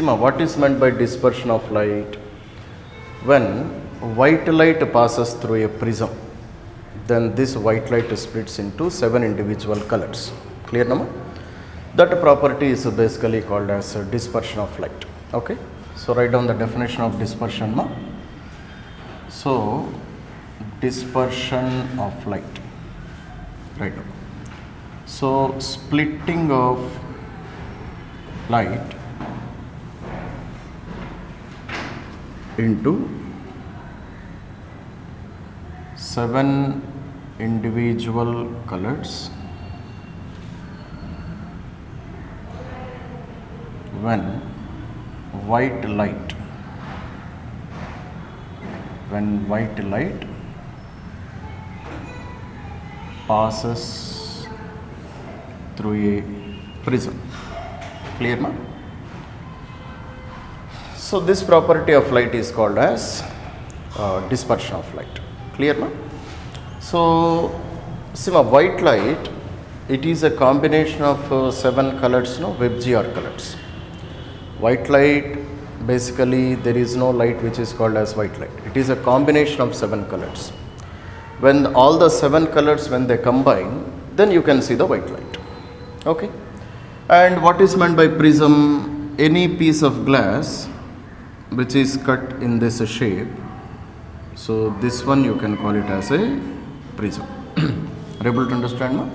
Seema, what is meant by dispersion of light? When white light passes through a prism, then this white light splits into 7 individual colors. Clear now? That property is basically called as dispersion of light. Okay, so write down the definition of dispersion. Ma. So dispersion of light, right? So splitting of light into 7 individual colors when white light passes through a prism. Clear now? So this property of light is called as dispersion of light. Clear now? So Seema, white light, it is a combination of 7 colors, WebGR colors. White light, basically there is no light which is called as white light. It is a combination of 7 colors. When all the 7 colors, when they combine, then you can see the white light. Okay. And what is meant by prism? Any piece of glass which is cut in this shape. So this one you can call it as a prism. Are you able to understand now?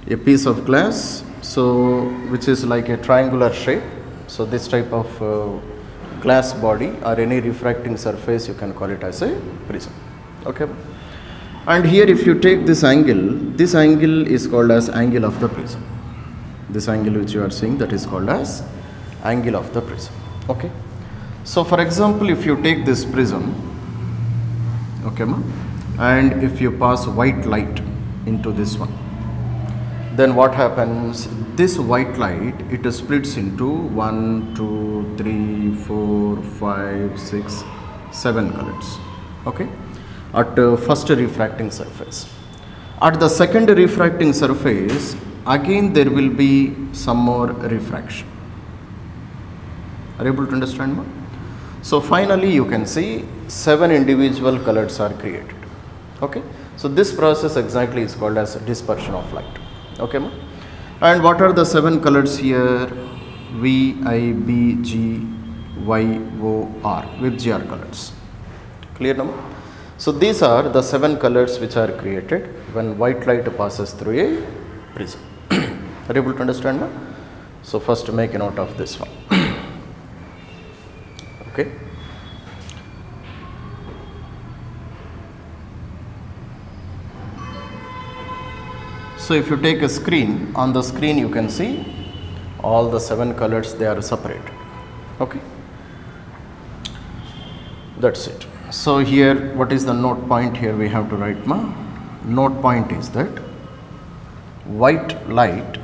A piece of glass, so which is like a triangular shape. So this type of glass body or any refracting surface, you can call it as a prism. Okay. And here if you take this angle is called as angle of the prism. This angle which you are seeing, that is called as angle of the prism. Okay. So for example, if you take this prism, okay, and if you pass white light into this one, then what happens? This white light, it splits into 1, 2, 3, 4, 5, 6, 7 colors. Okay, at first refracting surface. At the second refracting surface, again there will be some more refraction. Are you able to understand more? So finally you can see 7 individual colors are created. Okay, so this process exactly is called as dispersion of light. Okay, ma? And what are the 7 colors here? V, I, B, G, Y, O, R, WebGR colors. Clear now? So these are the 7 colors which are created when white light passes through a prism. Are you able to understand now? So first make a note of this one. Okay. So if you take a screen, on the screen you can see all the 7 colors, they are separated. Okay. That's it. So here, what is the note point here we have to write, ma? Note point is that white light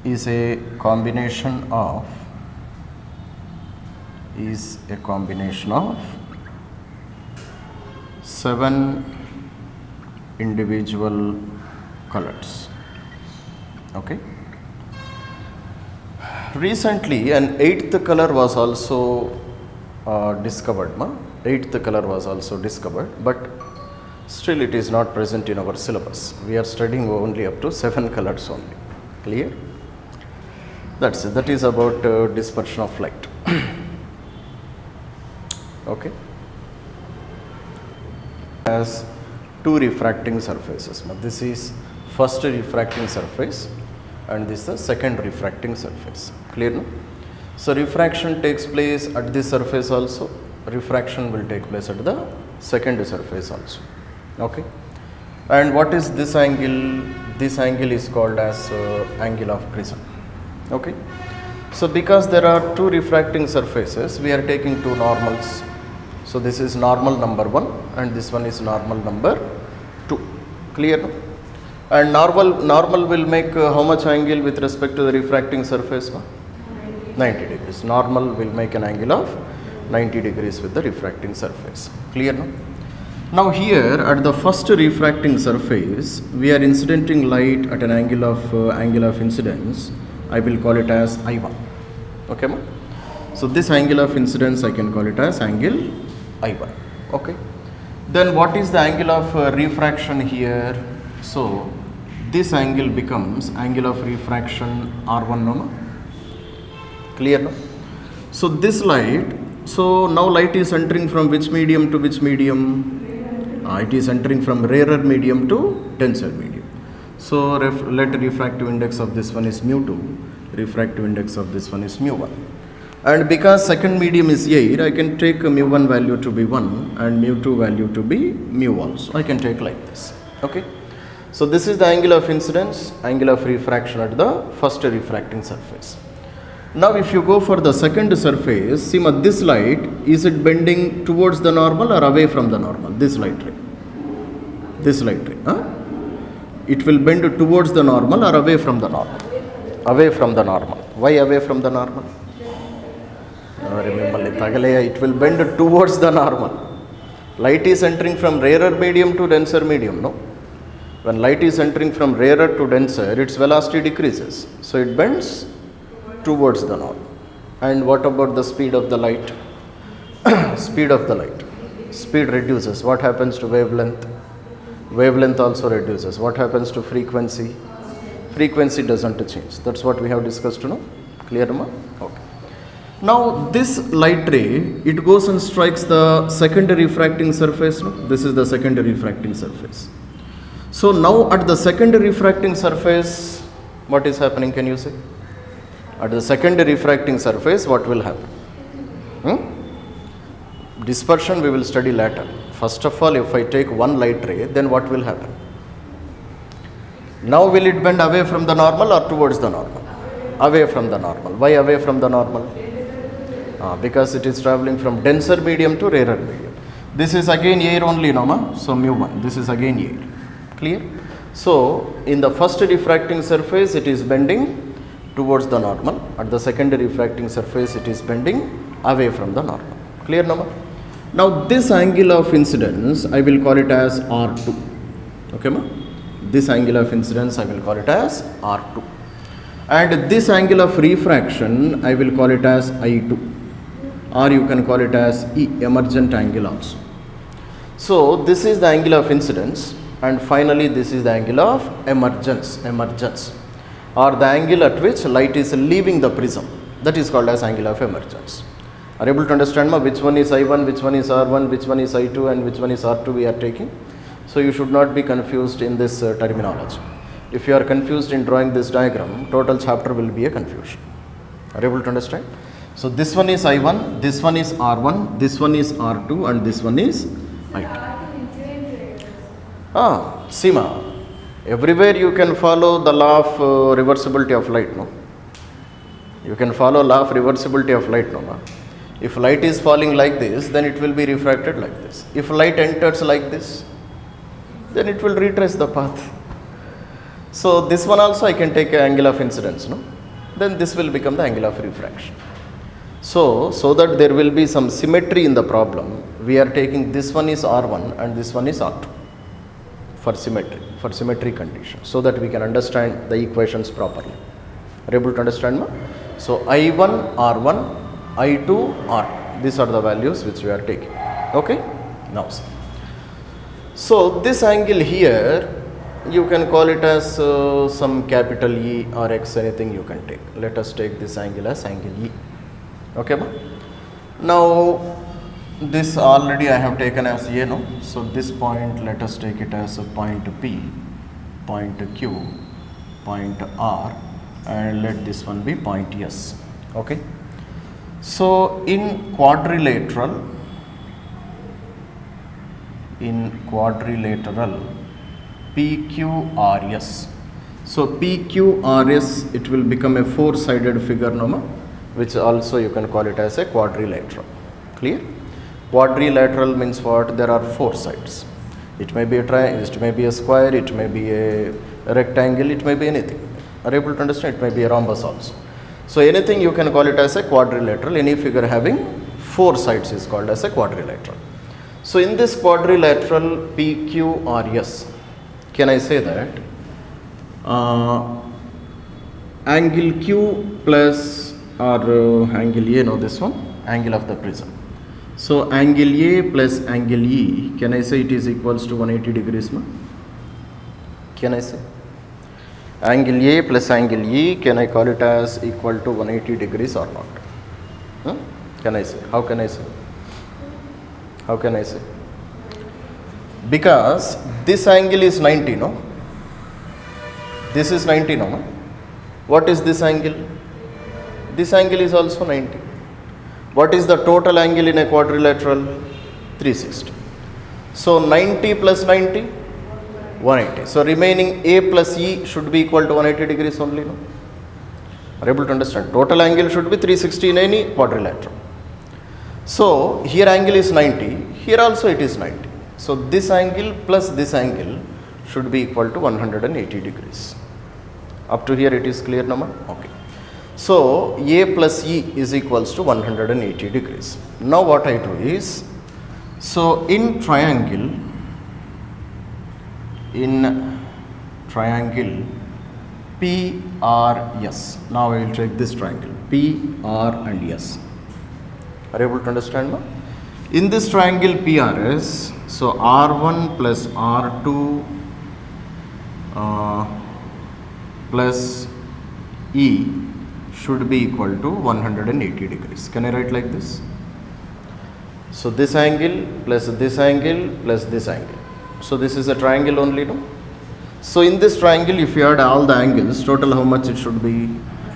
is a combination of 7 individual colors. Okay. Recently an 8th color was also discovered, 8th color was also discovered, but still it is not present in our syllabus. We are studying only up to 7 colors only. Clear? That's it. That is about dispersion of light. Okay. As 2 refracting surfaces. This is first refracting surface and this is the second refracting surface. Clear now? So refraction takes place at this surface also. Refraction will take place at the second surface also. Okay. And what is this angle? This angle is called as angle of prism. Okay. So because there are 2 refracting surfaces, we are taking 2 normals. So this is normal number 1 and this one is normal number 2. Clear now? And normal will make how much angle with respect to the refracting surface? 90 degrees. Normal will make an angle of 90 degrees with the refracting surface. Clear now? Now here at the first refracting surface, we are incidenting light at an angle of incidence. I will call it as I1. Okay, ma? So this angle of incidence I can call it as angle I1. Okay. Then what is the angle of refraction here? So this angle becomes angle of refraction R1, no, ma? Clear, no? So this light, so now light is entering from which medium to which medium? It is entering from rarer medium to denser medium. So let refractive index of this one is mu2, refractive index of this one is mu1. And because second medium is air, I can take mu1 value to be 1 and mu2 value to be mu also. I can take like this. Okay. So this is the angle of incidence, angle of refraction at the first refracting surface. Now if you go for the second surface, see this light, is it bending towards the normal or away from the normal? This light ray. This light ray. It will bend towards the normal or away from the normal? Away from the normal. Why away from the normal? Remember, it will bend towards the normal. Light is entering from rarer medium to denser medium, no? When light is entering from rarer to denser, its velocity decreases. So it bends towards the normal. And what about the speed of the light? Speed of the light. Speed reduces. What happens to wavelength? Wavelength also reduces. What happens to frequency? Frequency doesn't change. That's what we have discussed, no? Clear, ma? Okay. Now this light ray, it goes and strikes the second refracting surface, no? This is the second refracting surface. So now at the second refracting surface, what is happening, can you say? At the second refracting surface, what will happen? Dispersion we will study later. First of all, if I take one light ray, then what will happen? Now will it bend away from the normal or towards the normal? Away from the normal. Why away from the normal? Because it is traveling from denser medium to rarer medium. This is again air only, no, ma? So mu1. This is again air. Clear? So in the first refracting surface, it is bending towards the normal. At the second refracting surface, it is bending away from the normal. Clear, no, ma? Now this angle of incidence, I will call it as R2. Okay, ma? This angle of incidence, I will call it as R2. And this angle of refraction, I will call it as I2. Or you can call it as E, emergent angle also. So this is the angle of incidence, and finally this is the angle of emergence, or the angle at which light is leaving the prism. That is called as angle of emergence. Are you able to understand, ma? Which one is I1, which one is R1, which one is I2, and which one is R2 we are taking? So you should not be confused in this terminology. If you are confused in drawing this diagram, total chapter will be a confusion. Are you able to understand? So this one is I1, this one is R1, this one is R2, and this one is I2. Seema, everywhere you can follow the law of reversibility of light, no? You can follow law of reversibility of light, no, ma? If light is falling like this, then it will be refracted like this. If light enters like this, then it will retrace the path. So this one also I can take an angle of incidence, no? Then this will become the angle of refraction. So that there will be some symmetry in the problem, we are taking this one is R1 and this one is R2 for symmetry condition, so that we can understand the equations properly. Are you able to understand, ma? So I1, R1, I2, R2. These are the values which we are taking. Okay? Now see. So this angle here, you can call it as some capital E or X, anything you can take. Let us take this angle as angle E. Okay, ma? Now this already I have taken as A, no? So this point, let us take it as a point P, point Q, point R, and let this one be point S. Okay? So in quadrilateral, PQRS. So PQRS, it will become a four-sided figure, no, ma? Which also you can call it as a quadrilateral. Clear? Quadrilateral means what? There are four sides. It may be a triangle, it may be a square, it may be a rectangle, it may be anything. Are you able to understand? It may be a rhombus also. So anything you can call it as a quadrilateral. Any figure having four sides is called as a quadrilateral. So in this quadrilateral PQRS, can I say that angle Q plus or angle A, no, this one, angle of the prism. So angle A plus angle E, can I say it is equals to 180 degrees? Ma? Can I say? Angle A plus angle E, can I call it as equal to 180 degrees or not? Huh? Can I say? How can I say? How can I say? Because this angle is 90, no? This is 90, no? What is this angle? This angle is also 90. What is the total angle in a quadrilateral? 360. So 90 plus 90, 180. So remaining A plus E should be equal to 180 degrees only, no? Are you able to understand? Total angle should be 360 in any quadrilateral. So here angle is 90, here also it is 90. So this angle plus this angle should be equal to 180 degrees. Up to here it is clear, Nama? Okay. So A plus E is equals to 180 degrees. Now what I do is, so in triangle PRS, now I will take this triangle PR and S. Are you able to understand, ma? In this triangle PRS, so R1 plus R2 plus E should be equal to 180 degrees. Can I write like this? So this angle plus this angle plus this angle. So this is a triangle only, no? So in this triangle, if you add all the angles, total how much it should be?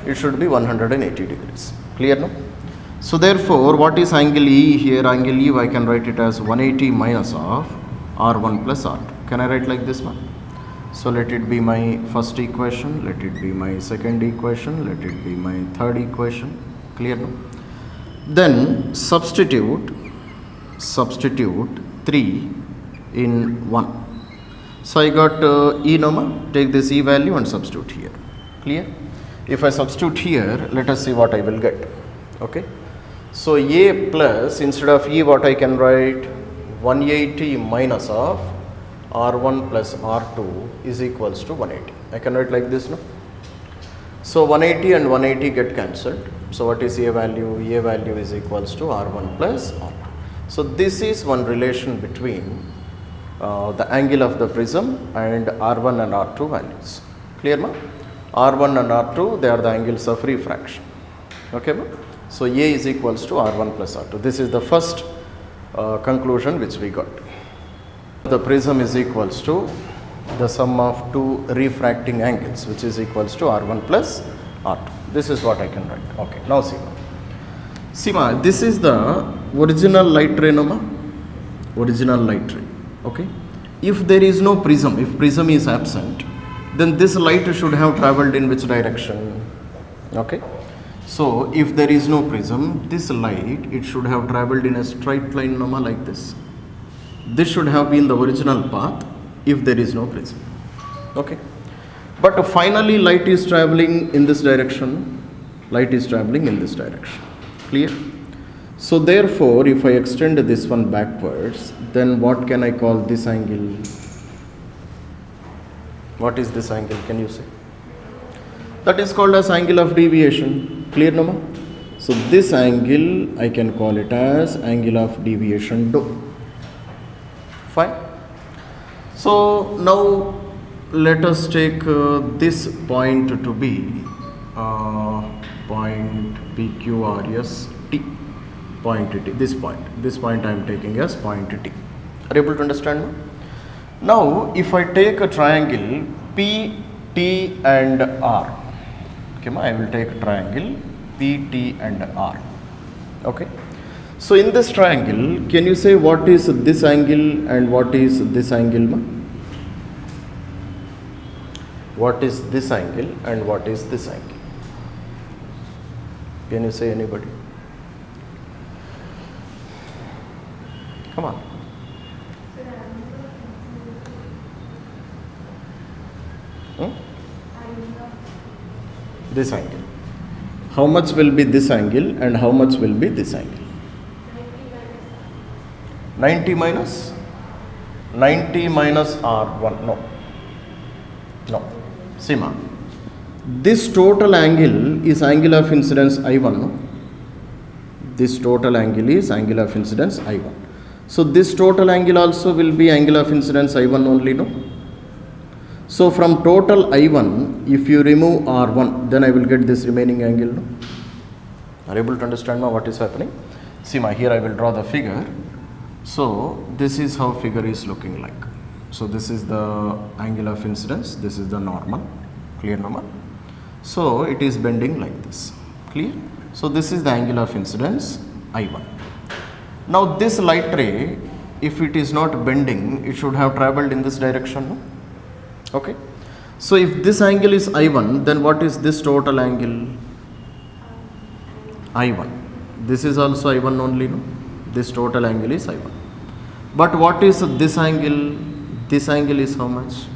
It should be 180 degrees. Clear, no? So therefore, what is angle E here? Angle E, I can write it as 180 minus of R1 plus R2. Can I write like this one? So let it be my first equation, let it be my second equation, let it be my third equation. Clear, no? Then substitute 3 in 1. So I got E, no? Take this E value and substitute here. Clear? If I substitute here, let us see what I will get. Okay? So A plus, instead of E, what I can write? 180 minus of R1 plus R2 is equals to 180. I can write like this, no? So 180 and 180 get cancelled. So what is A value? A value is equals to R1 plus R2. So this is one relation between the angle of the prism and R1 and R2 values. Clear, ma? R1 and R2, they are the angles of refraction. Okay, ma? So A is equals to R1 plus R2. This is the first conclusion which we got. The prism is equals to the sum of two refracting angles, which is equals to R1 plus R2. This is what I can write. Okay, now see. See, ma, this is the original light ray, no, ma? Original light ray. Okay. If there is no prism, if prism is absent, then this light should have traveled in which direction? Okay. So if there is no prism, this light, it should have traveled in a straight line, no, ma, like this. This should have been the original path if there is no prism. Okay. But finally light is traveling in this direction. Light is traveling in this direction. Clear? So therefore, if I extend this one backwards, then what can I call this angle? What is this angle? Can you say? That is called as angle of deviation. Clear, no, ma? So this angle, I can call it as angle of deviation dou. Fine. So now let us take this point to be point PQRS T. Point T. This point I am taking as point T. Are you able to understand me? Now if I take a triangle P, T and R. Okay, I will take a triangle P, T and R. Okay. So in this triangle, can you say what is this angle and what is this angle, ma? What is this angle and what is this angle? Can you say, anybody? Come on. This angle. How much will be this angle and how much will be this angle? 90 minus R1. No. See ma, this total angle is angle of incidence I1. No? This total angle is angle of incidence I1. So this total angle also will be angle of incidence I1 only. No? So from total I1, if you remove R1, then I will get this remaining angle. No? Are you able to understand what is happening? See ma, here I will draw the figure. So this is how figure is looking like. So this is the angle of incidence, this is the normal, clear normal. So it is bending like this, clear. So this is the angle of incidence I1. Now this light ray, if it is not bending, it should have traveled in this direction. No? Okay. So if this angle is I1, then what is this total angle? I1. This is also I1 only. No? This total angle is I1. But what is this angle? This angle is how much?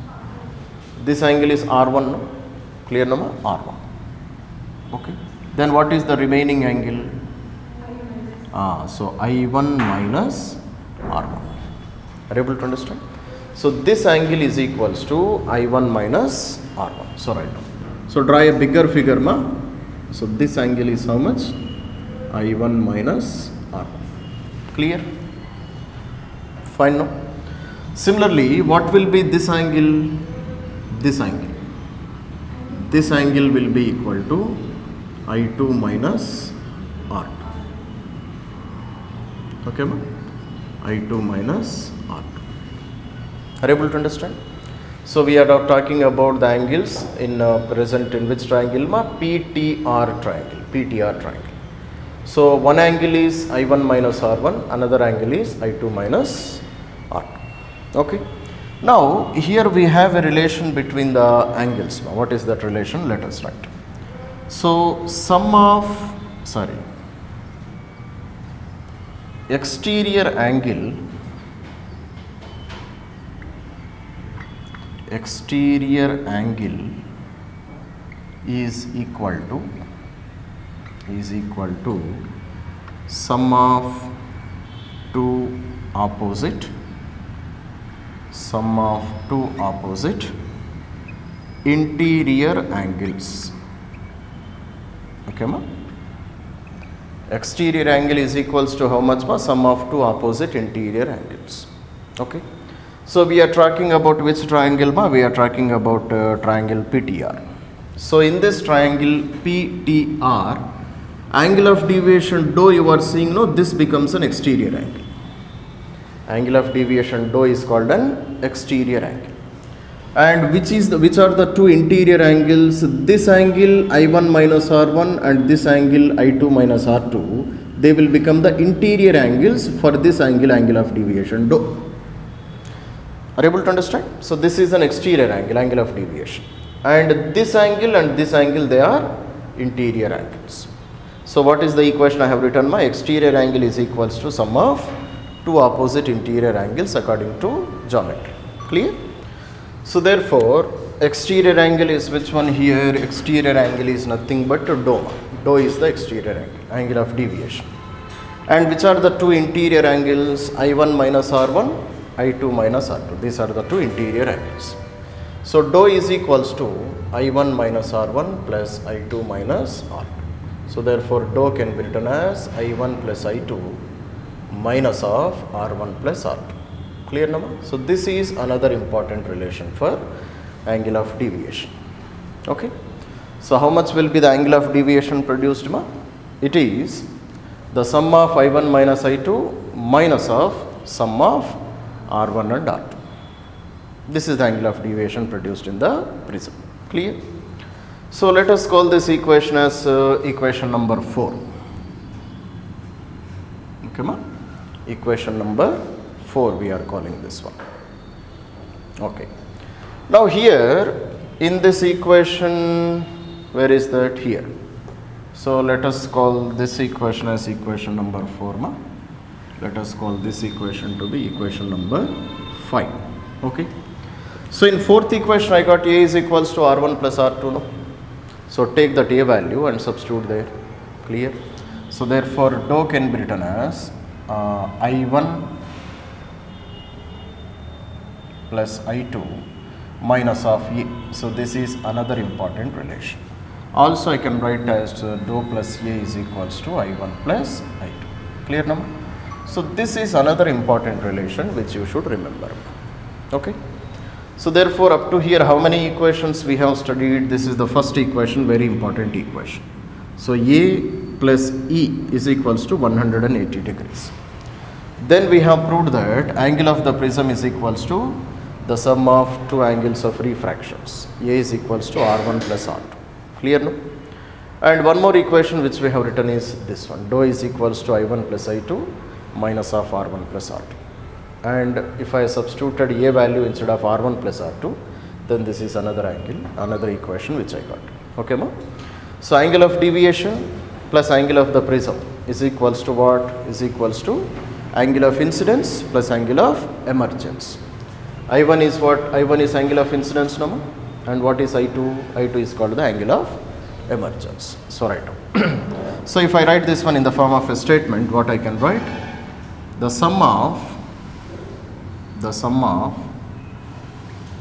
This angle is R1. No? Clear no? R1. Okay. Then what is the remaining angle? So I1 minus R1. Are you able to understand? So this angle is equals to I1 minus R1. So right now. So draw a bigger figure ma. So this angle is how much? I1 minus R1. Clear? Fine now. Similarly, what will be this angle? This angle. This angle will be equal to I2 minus R2. Okay, ma? I2 minus R2. Are you able to understand? So we are now talking about the angles in present in which triangle? Ma? PTR triangle. PTR triangle. So one angle is I1 minus R1, another angle is I2 minus R2. Okay. Now here we have a relation between the angles. What is that relation? Let us write. So sum of exterior angle is equal to sum of two opposite interior angles. Okay ma? Exterior angle is equals to how much ma? Sum of two opposite interior angles. Okay. So we are talking about which triangle ma? We are talking about triangle PTR. So in this triangle PTR, angle of deviation dou you are seeing, no, this becomes an exterior angle. Angle of deviation dou is called an exterior angle. And which are the two interior angles? This angle I1 minus R1 and this angle I2 minus R2, they will become the interior angles for this angle of deviation dou. Are you able to understand? So this is an exterior angle of deviation. And this angle, they are interior angles. So what is the equation I have written? My exterior angle is equals to sum of two opposite interior angles according to geometry. Clear? So therefore, exterior angle is which one here? Exterior angle is nothing but dou. Dou is the exterior angle of deviation. And which are the two interior angles? I1 minus R1, I2 minus R2. These are the two interior angles. So dou is equals to I1 minus R1 plus I2 minus R2. So therefore, dou can be written as I1 plus I2 minus of R1 plus R2. Clear now? So this is another important relation for angle of deviation. Okay. So how much will be the angle of deviation produced ma? It is the sum of I1 minus I2 minus of sum of R1 and R2. This is the angle of deviation produced in the prism. Clear? So let us call this equation as equation number 4. Okay ma? Equation number 4 we are calling this one. Okay. Now here in this equation, where is that? Here. So let us call this equation as equation number 4 ma. Let us call this equation to be equation number 5. Okay. So in fourth equation I got A is equals to R1 plus R2. No? So take that A value and substitute there. Clear? So therefore dou can be written as I1 plus I2 minus of A. So this is another important relation. Also I can write as dou plus A is equals to I1 plus I2. Clear now? So this is another important relation which you should remember. Okay. So therefore up to here how many equations we have studied? This is the first equation, very important equation. So A plus E is equals to 180 degrees. Then we have proved that angle of the prism is equals to the sum of two angles of refractions. A is equals to R1 plus R2. Clear no? And one more equation which we have written is this one. Dou is equals to I1 plus I2 minus of R1 plus R2. And if I substituted A value instead of R1 plus R2, then this is another angle, another equation which I got. Okay, ma? So angle of deviation plus angle of the prism is equals to what? Is equals to angle of incidence plus angle of emergence. I1 is what? I1 is angle of incidence, no? And what is I2? I2 is called the angle of emergence. So write down. So if I write this one in the form of a statement, what I can write? The sum of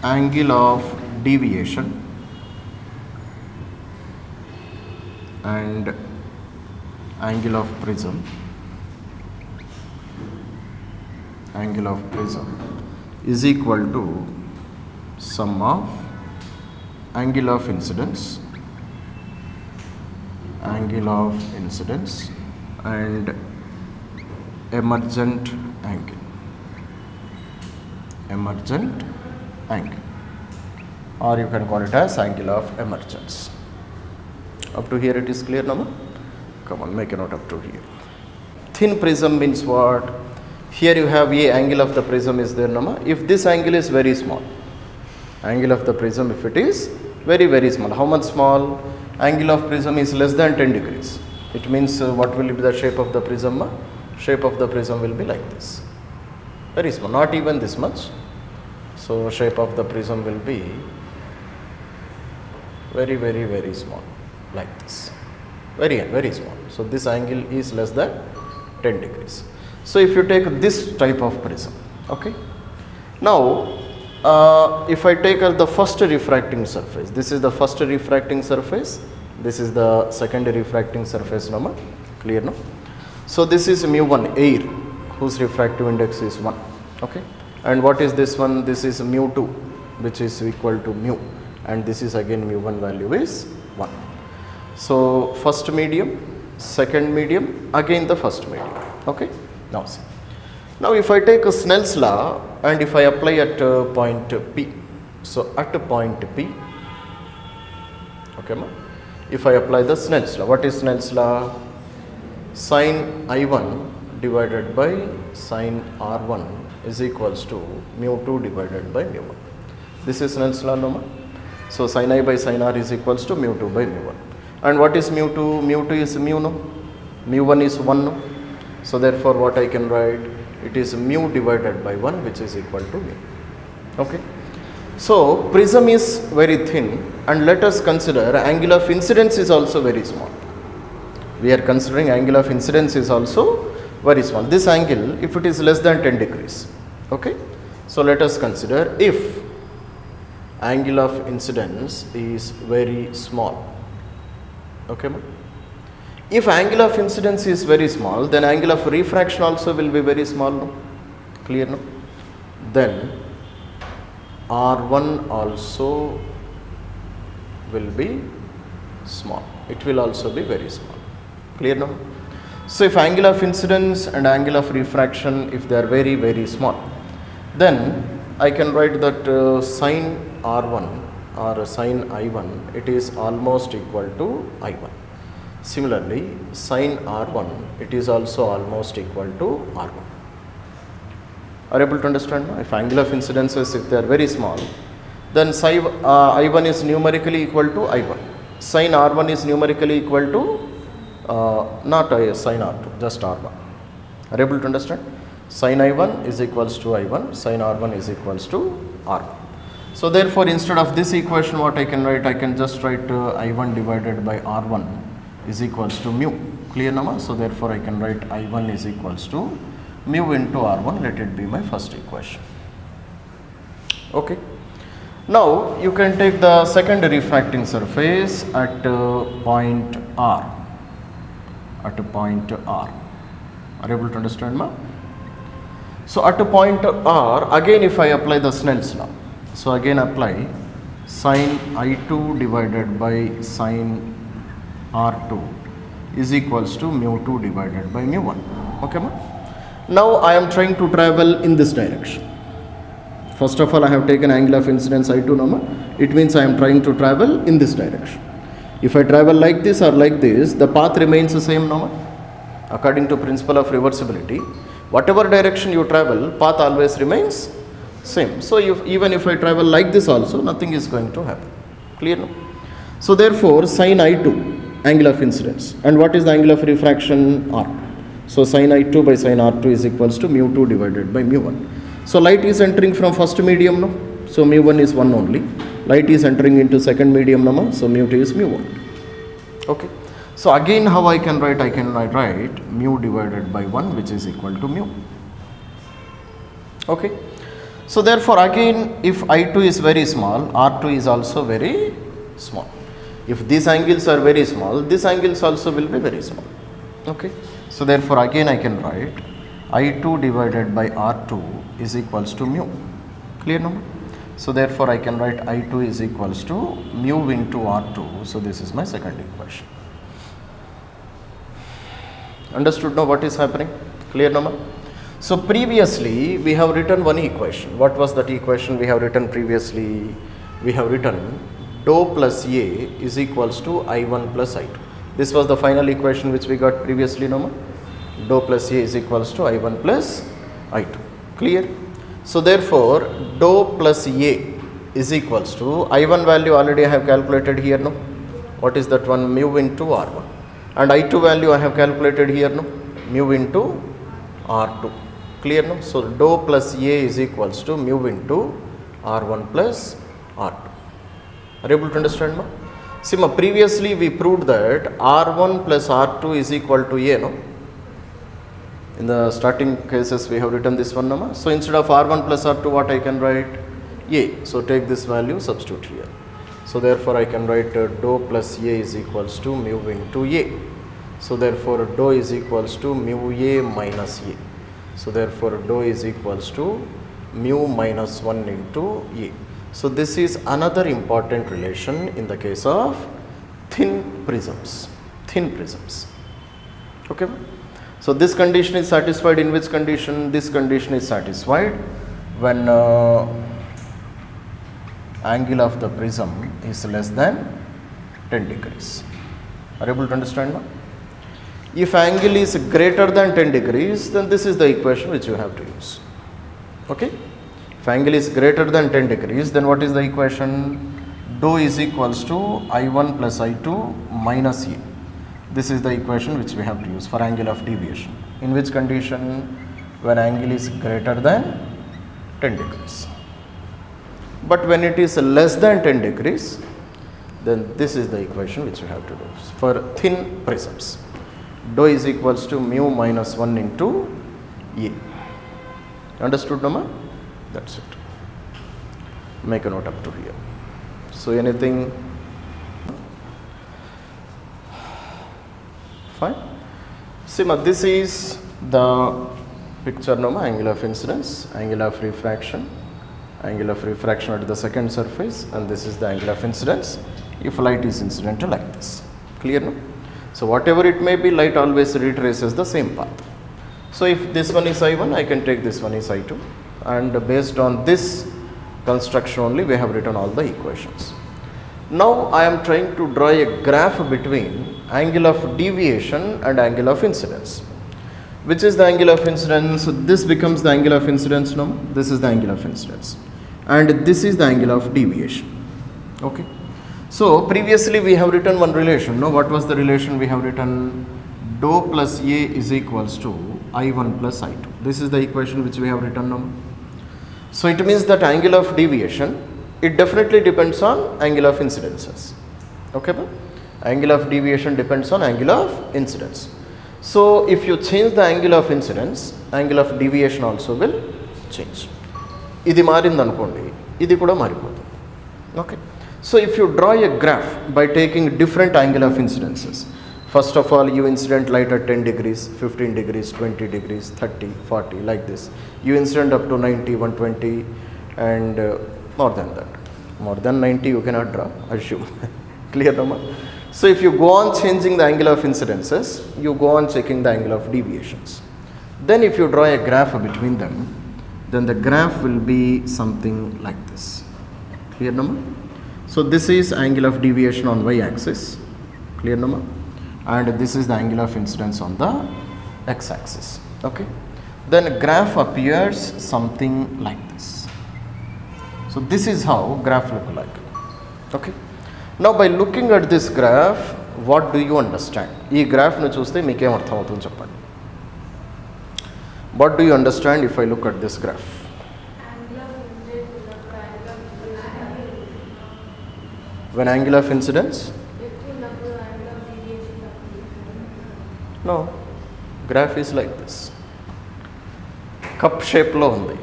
angle of deviation and angle of prism is equal to sum of angle of incidence and emergent angle. Or you can call it as angle of emergence. Up to here it is clear now? Come on, make a note up to here. Thin prism means what? Here you have A, angle of the prism is there now. If this angle is very small, angle of the prism, if it is very, very small, how much small? Angle of prism is less than 10 degrees. It means what will be the shape of the prism? Shape of the prism will be like this. Very small, not even this much. So shape of the prism will be very, very, very small, like this. Very, very small. So this angle is less than 10 degrees. So if you take this type of prism, okay. Now if I take the first refracting surface, this is the first refracting surface, this is the second refracting surface, no? Clear, no? So this is mu1, air, whose refractive index is 1, okay. And what is this one? This is mu2, which is equal to mu, and this is again mu1 value is 1. So first medium, second medium, again the first medium, okay. Now see. Now if I take a Snell's law and if I apply at point P, so at point P, okay, if I apply the Snell's law, what is Snell's law? Sin I1 divided by sin R1 is equals to mu2 divided by mu1. This is Snell's law, no? So sin I by sin R is equals to mu2 by mu1. And what is mu2? Mu2 is mu, no? Mu1 is 1, no? So therefore what I can write? It is mu divided by 1, which is equal to mu. Okay. So prism is very thin, and let us consider angle of incidence is also very small. We are considering angle of incidence is also very small. This angle, if it is less than 10 degrees, okay. So let us consider if angle of incidence is very small, okay. If angle of incidence is very small, then angle of refraction also will be very small, no? Clear, no? Then R1 also will be small. It will also be very small. Clear, no? So if angle of incidence and angle of refraction, if they are very, very small, then I can write that sin R1 or sin I1, it is almost equal to I1. Similarly, sin R1, it is also almost equal to R1. Are you able to understand? If angle of incidences, if they are very small, then I1 is numerically equal to I1. Sin R1 is numerically equal to not sin R2, just R1. Are you able to understand? Sin I1 is equals to I1, sin R1 is equals to R1. So therefore, instead of this equation, what I can write? I can just write I1 divided by R1 is equals to mu. Clear, nama? So therefore I can write I1 is equals to mu into R1. Let it be my first equation. Okay. Now you can take the second refracting surface at point R. At a point R. Are you able to understand, ma? So at a point R, again if I apply the Snell's law, so again apply sin I2 divided by sin R2 is equals to mu2 divided by mu1. Okay, ma? Now I am trying to travel in this direction. First of all, I have taken angle of incidence I2 number. It means I am trying to travel in this direction. If I travel like this or like this, the path remains the same number. According to principle of reversibility, whatever direction you travel, path always remains same. So even if I travel like this also, nothing is going to happen. Clear now? So therefore, sin I2, angle of incidence. And what is the angle of refraction? R. So sin I2 by sin R2 is equals to mu2 divided by mu1. So light is entering from first medium now. So mu1 is 1 only. Light is entering into second medium now. So mu2 is mu1. Okay. So again how I can write? I can write mu divided by 1, which is equal to mu. Okay. So therefore again, if I2 is very small, R2 is also very small. If these angles are very small, these angles also will be very small. Okay. So therefore again I can write I2 divided by R2 is equals to mu. Clear now? So therefore I can write I2 is equals to mu into R2. So this is my second equation. Understood now what is happening? Clear now? So previously we have written one equation. What was that equation we have written previously? We have written dou plus A is equals to I1 plus I2. This was the final equation which we got previously, no? Dou plus A is equals to I1 plus I2. Clear? So therefore, dou plus A is equals to I1 value already I have calculated here, no? What is that one? Mu into R1. And I2 value I have calculated here, no? Mu into R2. Clear, no? So dou plus A is equals to mu into R1 plus R2. Are you able to understand, ma? See, ma, previously we proved that R1 plus R2 is equal to A, no? In the starting cases we have written this one, no, ma? So instead of R1 plus R2, what I can write? A. So take this value, substitute here. So therefore I can write dou plus A is equals to mu into A. So therefore dou is equals to mu A minus A. So therefore dou is equals to mu minus 1 into A. So this is another important relation in the case of thin prisms. Thin prisms. Okay. So this condition is satisfied in which condition? This condition is satisfied when angle of the prism is less than 10 degrees. Are you able to understand now? If angle is greater than 10 degrees, then this is the equation which you have to use. Okay. If angle is greater than 10 degrees, then what is the equation? Dou is equals to I1 plus I2 minus A. This is the equation which we have to use for angle of deviation. In which condition? When angle is greater than 10 degrees. But when it is less than 10 degrees, then this is the equation which we have to do for thin prisms. Dou is equals to mu minus 1 into A. Understood, Nama? That's it. Make a note up to here. So anything? Fine. See, this is the picture, no, angle of incidence, angle of refraction at the second surface, and this is the angle of incidence if light is incidental like this. Clear, no? So whatever it may be, light always retraces the same path. So if this one is I1, I can take this one is I2, and based on this construction only we have written all the equations. Now I am trying to draw a graph between angle of deviation and angle of incidence. Which is the angle of incidence? So this becomes the angle of incidence, no? This is the angle of incidence. And this is the angle of deviation. Okay. So previously we have written one relation, no? What was the relation we have written? Dou plus A is equals to I1 plus I2. This is the equation which we have written, no? So it means that angle of deviation, it definitely depends on angle of incidences. Okay, but angle of deviation depends on angle of incidence. So if you change the angle of incidence, angle of deviation also will change. ఇది మారింది అనుకోండి, ఇది కూడా మారిపోతుంది. Okay, so if you draw a graph by taking different angle of incidences, first of all you incident light at 10 degrees, 15 degrees, 20 degrees, 30, 40, like this. You incident up to 90, 120 and more than that. More than 90 you cannot draw, assume. Clear Rama? So if you go on changing the angle of incidences, you go on checking the angle of deviations. Then if you draw a graph between them, then the graph will be something like this. Clear Rama? So this is angle of deviation on y axis. Clear Rama? And this is the angle of incidence on the x axis. Okay, then graph appears something like this. So this is how graph look like. Okay, now by looking at this graph, what do you understand? Ee graph nu chuste meeke em artham avutundi cheppandi. What do you understand if I look at this graph? When angle of incidence? No, graph is like this. Cup shape లో ఉంది,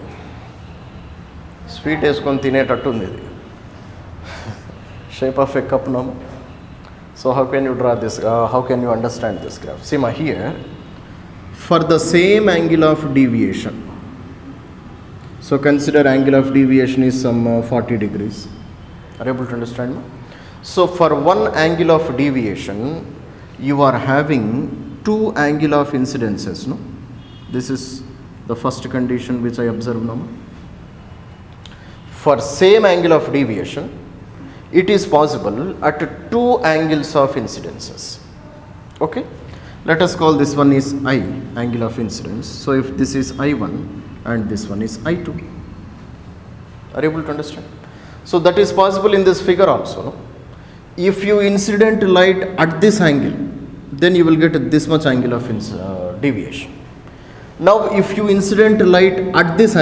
sweet వేసుకొని తినేటట్టు ఉంది ఇది. Shape of a cup, no? So how can you draw this? How can you understand this graph? See ma, here for the same angle of deviation, so consider angle of deviation is some 40 degrees. Are you able to understand ma? So for one angle of deviation you are having two angle of incidences, no? This is the first condition which I observe now. For same angle of deviation, it is possible at two angles of incidences. Okay, let us call this one is I, angle of incidence. So if this is I1 and this one is I2, are you able to understand? So that is possible in this figure also, no? If you incident light at this angle, then you will get this much angle of deviation. Now if you incident light at this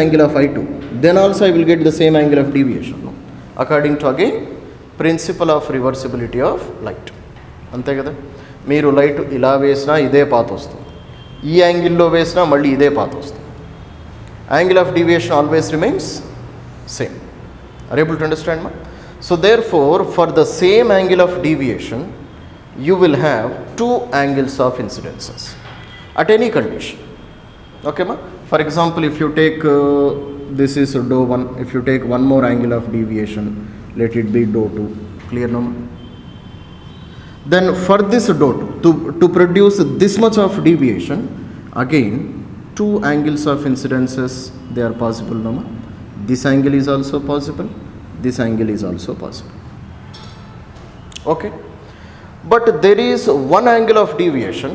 angle of I2, then also I will get the same angle of deviation, no? According to again principle of reversibility of light. అంతే కదా, మీరు light ఇలా వేసినా ఇదే path వస్తుంది, ఈ యాంగిల్లో వేసినా మళ్ళీ ఇదే పాత్ వస్తుంది. Angle of deviation always remains same. Are able to understand మా? So therefore for the same angle of deviation you will have two angles of incidences at any condition. Okay ma? For example, if you take this is dou 1, if you take one more angle of deviation, let it be dou 2. Clear no? Then for this dou 2 to produce this much of deviation, again two angles of incidences they are possible, no? This angle is also possible, this angle is also possible. Okay, but there is one angle of deviation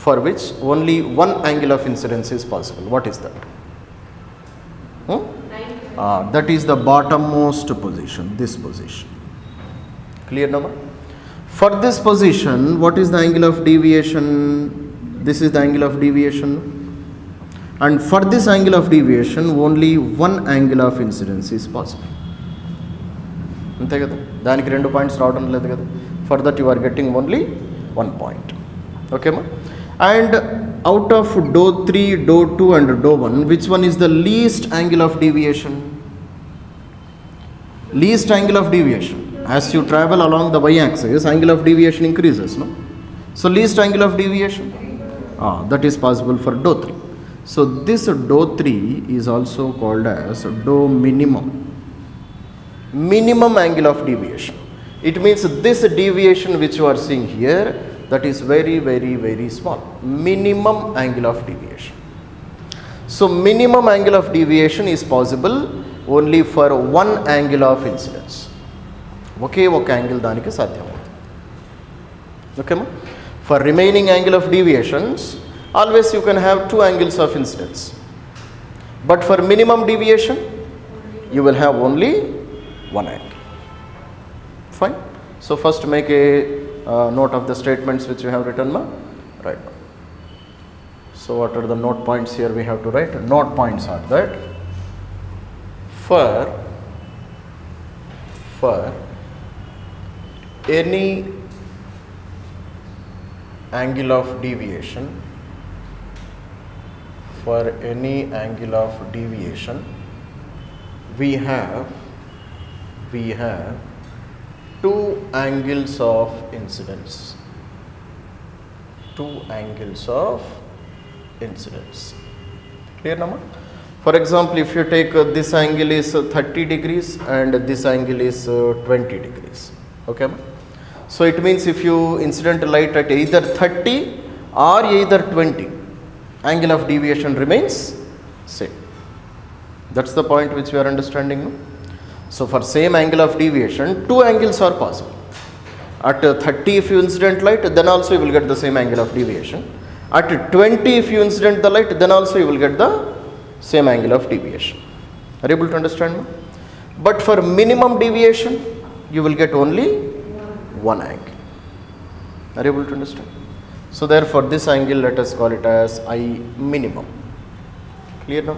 for which only one angle of incidence is possible. What is that? That is the bottommost position, this position. Clear now? For this position, what is the angle of deviation? This is the angle of deviation, and for this angle of deviation only one angle of incidence is possible. అంతే కదా, దానికి రెండు points రావడం లేదు కదా. For that you are getting only one point. Okay ma? And out of dou 3, dou 2 and dou 1, which one is the least angle of deviation? Least angle of deviation. As you travel along the y axis, angle of deviation increases, no? So least angle of deviation, that is possible for dou 3. So this dou 3 is also called as dou minimum. Minimum angle of deviation. It means this deviation which you are seeing here, that is very, very, very small. Minimum angle of deviation. So minimum angle of deviation is possible only for one angle of incidence. ఒకే ఒక angle దానికి సాధ్యమవుతుంది. ఓకేమా? For remaining angle of deviations, always you can have two angles of incidence. But for minimum deviation, you will have only one angle. Fine. So first make a note of the statements which you have written ma, right now. So what are the note points here we have to write? Note points are that for any angle of deviation, we have two angles of incidence. Two angles of incidence. Clear now? For example, if you take this angle is 30 degrees and this angle is 20 degrees. Okay? So it means if you incident light at either 30 or either 20, angle of deviation remains same. That's the point which we are understanding now. So for same angle of deviation, two angles are possible. At 30 if you incident light, then also you will get the same angle of deviation. At 20 if you incident the light, then also you will get the same angle of deviation. Are you able to understand now? But for minimum deviation, you will get only one angle. Are you able to understand? So therefore this angle, let us call it as I minimum. Clear now?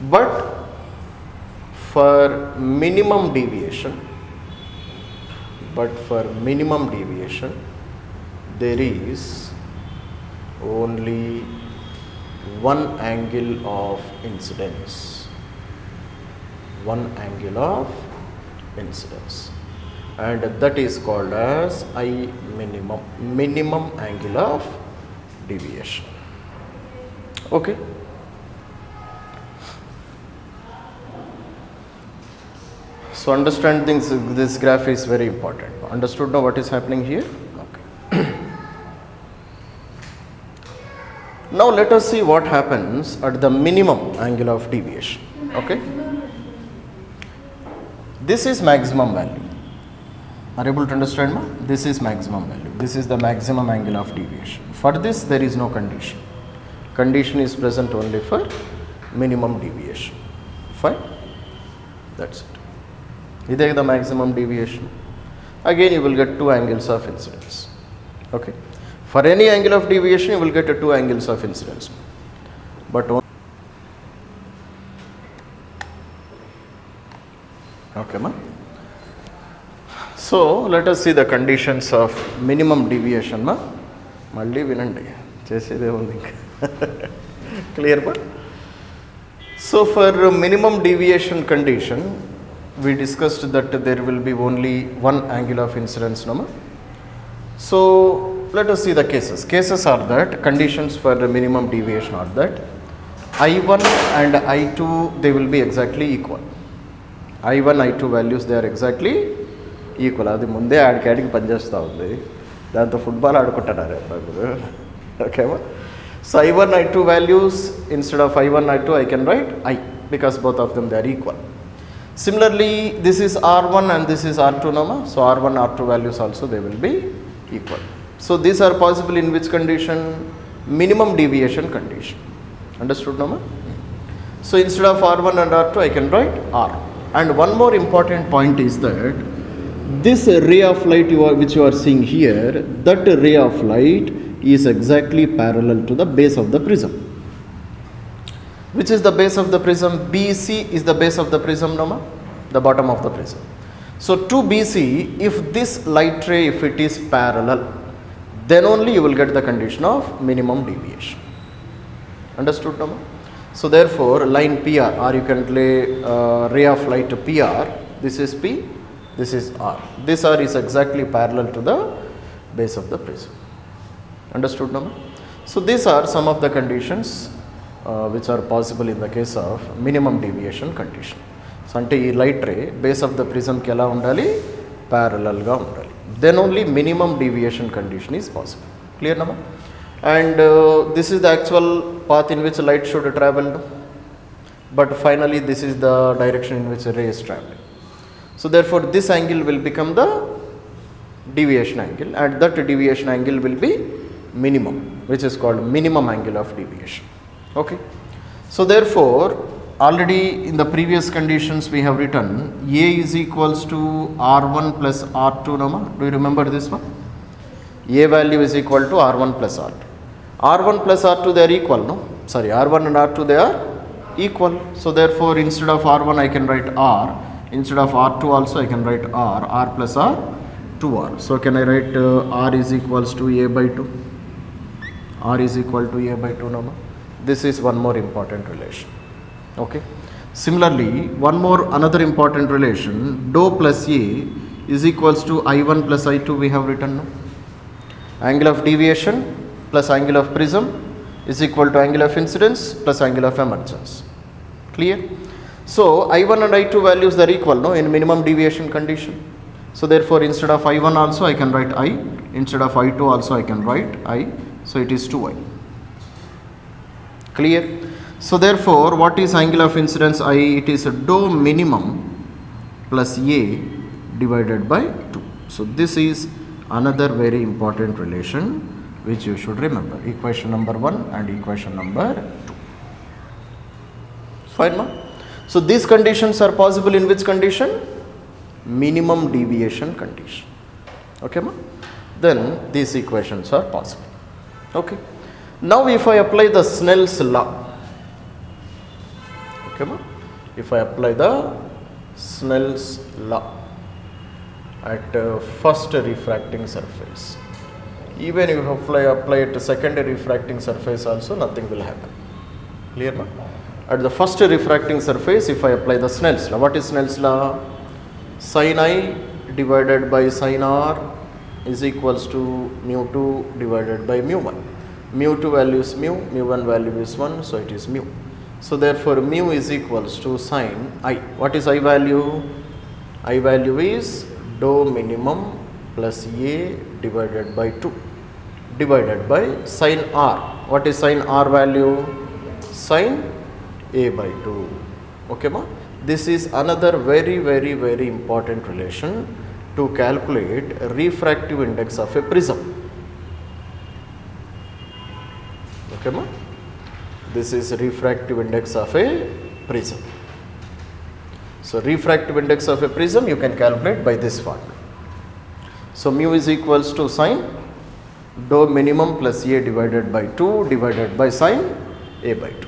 But for minimum deviation, there is only one angle of incidence. One angle of incidence. And that is called as I minimum angle of deviation. Okay. So understand things, this graph is very important. Understood now what is happening here? Okay. Now let us see what happens at the minimum angle of deviation. Okay. This is maximum value. Are you able to understand now? This is maximum value. This is the maximum angle of deviation. For this there is no condition. Condition is present only for minimum deviation. Fine. That's it. This is the maximum deviation. Again you will get two angles of incidence. Okay. For any angle of deviation you will get two angles of incidence. But okay, ma? So let us see the conditions of minimum deviation, ma. Malli vinandi. Chesede undi. Clear, ma? So for minimum deviation condition, we discussed that there will be only one angle of incidence, no, ma? So let us see the cases. Cases are that, conditions for the minimum deviation are that I1 and I2, they will be exactly equal. I1, I2 values, they are exactly equal. Adi munde aadiki panjesta undi. Danto football aadukuntaru. Okay, ma? So I1, I2 values, instead of I1, I2, I can write I, because both of them they are equal. Similarly, this is R1 and this is R2, no, ma? So R1, R2 values also they will be equal. So these are possible in which condition? Minimum deviation condition. Understood, no, ma? So instead of R1 and R2, I can write R. And one more important point is that this ray of light which you are seeing here, that ray of light is exactly parallel to the base of the prism. Which is the base of the prism? BC is the base of the prism, no, ma? The bottom of the prism. So to BC, if this light ray, if it is parallel, then only you will get the condition of minimum deviation. Understood, no, ma? So therefore, line PR, or you can lay ray of light to PR, this is P, this is R. This R is exactly parallel to the base of the prism. Understood, no, ma? So these are some of the conditions which are possible in the case of minimum deviation condition. So ante ee light ray base of the prism ki ela undali, parallel ga undali. Then only minimum deviation condition is possible. Clear, na, ma? And this is the actual path in which light should travel, but finally this is the direction in which a ray is traveling. So therefore this angle will become the deviation angle, and that deviation angle will be minimum, which is called minimum angle of deviation. Okay. So therefore already in the previous conditions we have written A is equals to R1 plus R2, no, ma? Do you remember this one? A value is equal to R1 plus R2. R1 plus R2 they are equal, no? Sorry, R1 and R2 they are equal. So therefore instead of R1 I can write R, instead of R2 also I can write R, R plus R, 2R. So can I write R is equals to A by 2? R is equal to A by 2, no, ma? This is one more important relation. Okay. Similarly, one more another important relation, dou plus A is equals to I1 plus I2 we have written now. Angle of deviation plus angle of prism is equal to angle of incidence plus angle of emergence. Clear? So, I1 and I2 values are equal no in minimum deviation condition. So, therefore, instead of I1 also I can write I, instead of I2 also I can write I. So, it is 2I. Clear? So, therefore, what is angle of incidence I? It is a dou minimum plus A divided by 2. So, this is another very important relation which you should remember. Equation number 1 and equation number 2. Fine, ma? So, these conditions are possible in which condition? Minimum deviation condition. Okay, ma? Then these equations are possible. Okay. Now, if I apply the Snell's law, okay, ma? If I apply the Snell's law at first refracting surface, even if you apply it to secondary refracting surface also, nothing will happen. Clear, ma? At the first refracting surface, if I apply the Snell's law, what is Snell's law? Sin I divided by sin R is equals to mu 2 divided by mu 1. Mu 2 value is mu 1 value is 1, so it is mu. So, therefore, mu is equals to sin I. What is I value? I value is dou minimum plus A divided by 2 divided by sin R. What is sin R value? Sin A by 2. Okay, ma? This is another very important relation to calculate refractive index of a prism. Okay, ma? This is refractive index of a prism. So, refractive index of a prism you can calculate by this formula. So, mu is equals to sin dou minimum plus A divided by 2 divided by sin A by 2.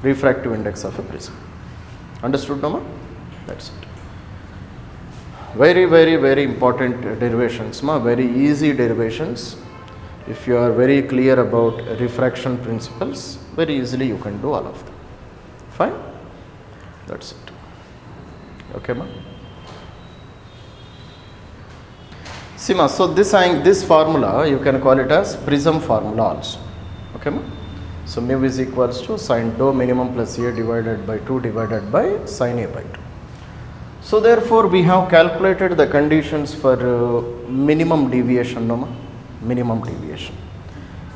Refractive index of a prism. Understood, Nama? That's it. Very important derivations, ma. Very easy derivations. If you are very clear about refraction principles, very easily you can do all of them. Fine? That's it. Okay, ma? See, ma, so this formula you can call it as prism formula also. Okay, ma? So, mu is equals to sin dou minimum plus A divided by 2 divided by sin A by 2. So, therefore, we have calculated the conditions for minimum deviation, no, ma? Minimum deviation.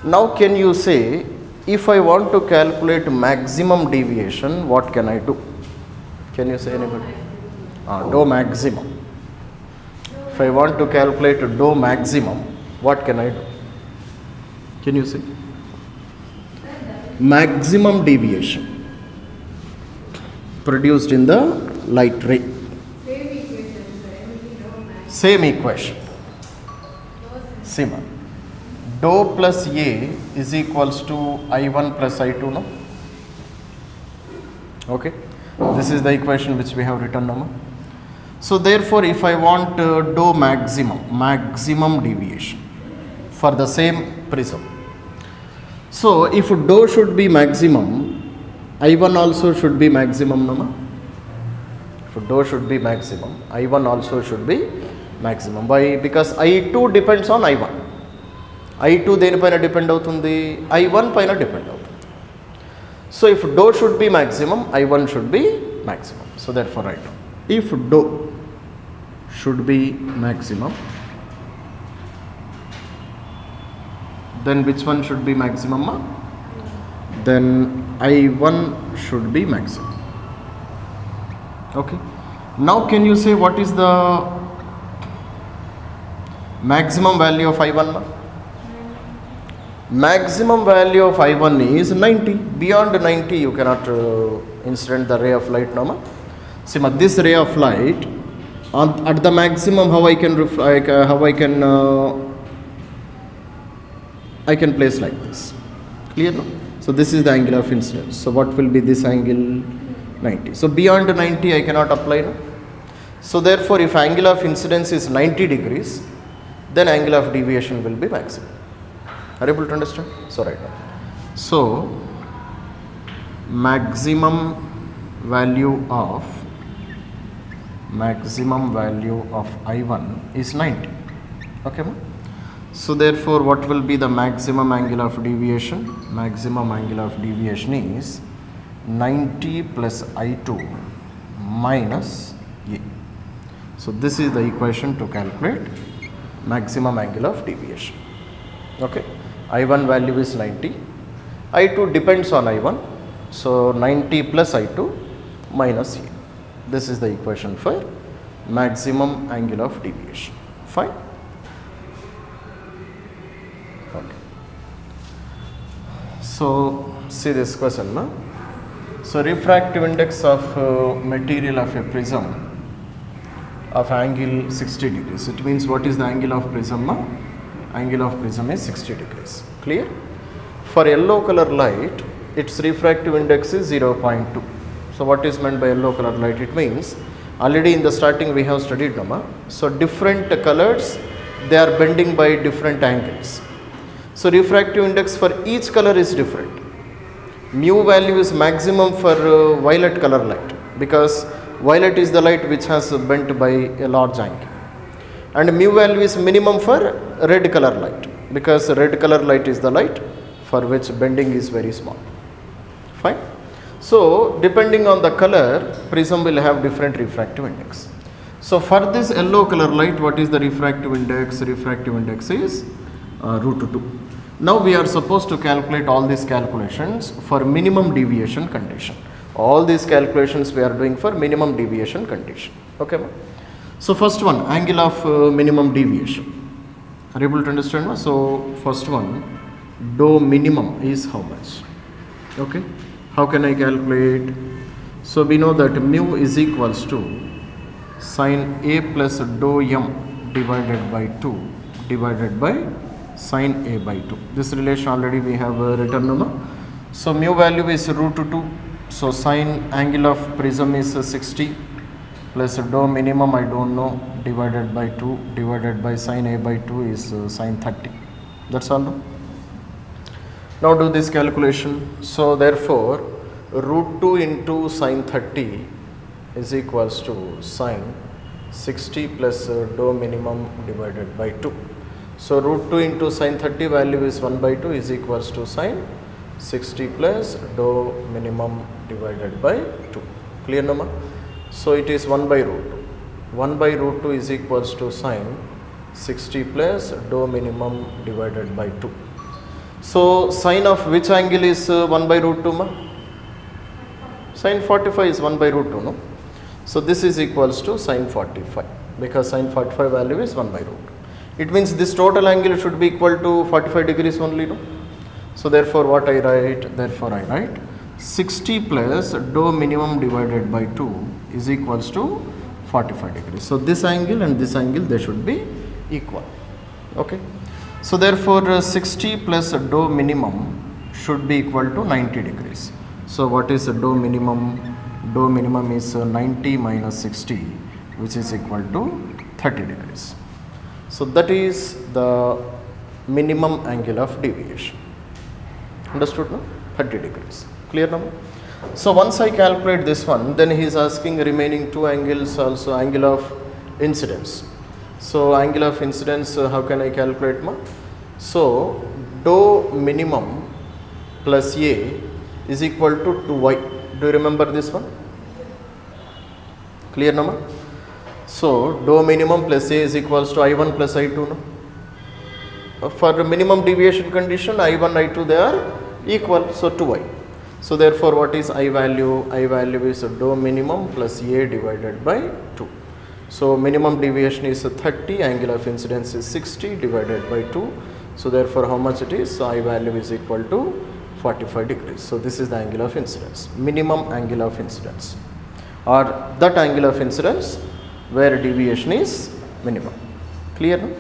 Now, can you say if I want to calculate maximum deviation, what can I do? Can you say anybody? Dou maximum. If I want to calculate dou maximum, what can I do? Can you say? Maximum deviation produced in the light ray. Same equation. Same. Dou plus A is equals to I1 plus I2, no? Okay. This is the equation which we have written now. So, therefore, if I want dou maximum deviation for the same prism. So, if dou should be maximum, I1 also should be maximum, no? If dou should be maximum, I1 also should be maximum. Why? Because I2 depends on I1. I2 దేనిపైన depend అవుతుంది? I1 పైన depend అవుతుంది. So, if dou should be maximum, I1 should be maximum. So, therefore, write down. If dou should be maximum, then which one should be maximum? Then I1 should be maximum. Okay. Now, can you say what is the maximum value of I1? Maximum value of I1 is 90. Beyond 90 you cannot incident the ray of light, no? See, this ray of light at the maximum, how I can place like this. Clear, no? So, this is the angle of incidence. So, what will be this angle? 90. So, beyond 90 I cannot apply, no? So, therefore, if angle of incidence is 90 degrees, then angle of deviation will be maximum. Are you able to understand? So, right now. So, maximum value of maximum value of I1 is 90. Okay, ma? So therefore what will be the maximum angle of deviation? Maximum angle of deviation is 90 plus I2 minus A. So this is the equation to calculate maximum angle of deviation. Okay, I1 value is 90, I2 depends on I1, so 90 plus I2 minus A. This is the equation for maximum angle of deviation. Fine. Okay. So see this question, na? So refractive index of material of a prism of angle 60 degrees. It means what is the angle of prism, na? Angle of prism is 60 degrees. Clear? For yellow color light, its refractive index is 0.2. So what is meant by yellow color light? It means already in the starting we have studied, Nama. So different colors, they are bending by different angles. So refractive index for each color is different. Mu value is maximum for violet color light, because violet is the light which has bent by a large angle. And mu value is minimum for red color light, because red color light is the light for which bending is very small. Fine. So depending on the color, prism will have different refractive index. So for this yellow color light, what is the refractive index? Refractive index is root 2. Now we are supposed to calculate all these calculations for minimum deviation condition. All these calculations we are doing for minimum deviation condition. Okay, ma? So first one, angle of minimum deviation. Are you able to understand, ma? So first one, dou minimum is how much? Okay, how can I calculate? So we know that mu is equals to sine A plus dou m divided by 2 divided by sine A by 2. This relation already we have written, no? So mu value is root 2. So sine angle of prism is 60 plus dou minimum I don't know divided by 2 divided by sine A by 2 is sine 30. That's all, no? Now do this calculation. So therefore root 2 into sine 30 is equals to sine 60 plus dou minimum divided by 2. So root 2 into sine 30 value is 1 by 2 is equals to sine 60 plus dou minimum divided by 2. Clear, no? So it is 1 by root 2. 1 by root 2 is equals to sine 60 plus dou minimum divided by 2. So sine of which angle is 1 by root 2, ma? Sine 45 is 1 by root 2, no? So this is equals to sine 45, because sine 45 value is 1 by root 2. It means this total angle should be equal to 45 degrees only, no? So therefore what I write? Therefore I write 60 plus dou minimum divided by 2 is equals to 45 degrees. So this angle and this angle, they should be equal. Okay. So therefore 60 plus dou minimum should be equal to 90 degrees. So what is dou minimum? Dou minimum is 90 minus 60, which is equal to 30 degrees. So that is the minimum angle of deviation. Understood, no? 30 degrees. Clear now? So once I calculate this one, then he is asking remaining two angles also, angle of incidence. So angle of incidence, how can I calculate, ma? So dou minimum plus A is equal to 2y. Do you remember this one? Clear, no, ma? So dou minimum plus A is equals to I1 plus I2, no? For minimum deviation condition, I1, I2, they are equal, so 2y. So therefore what is I value? I value is dou minimum plus A divided by 2. So minimum deviation is 30, angle of incidence is 60 divided by 2. So therefore how much it is? So I value is equal to 45 degrees. So this is the angle of incidence, minimum angle of incidence, or that angle of incidence where deviation is minimum. Clear, no?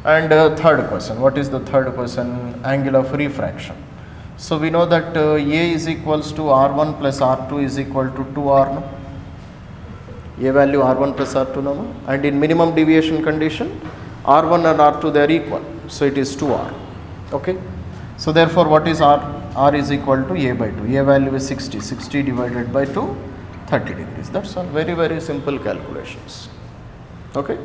And third question, what is the third question? Angle of refraction. So we know that A is equals to R1 plus R2 is equal to 2R, no? A value R1 plus R2, no? And in minimum deviation condition, R1 and R2, they are equal. So it is 2R. Okay. So therefore what is R? R is equal to A by 2. A value is 60. 60 divided by 2 30 degrees. That's all, very simple calculations. Okay.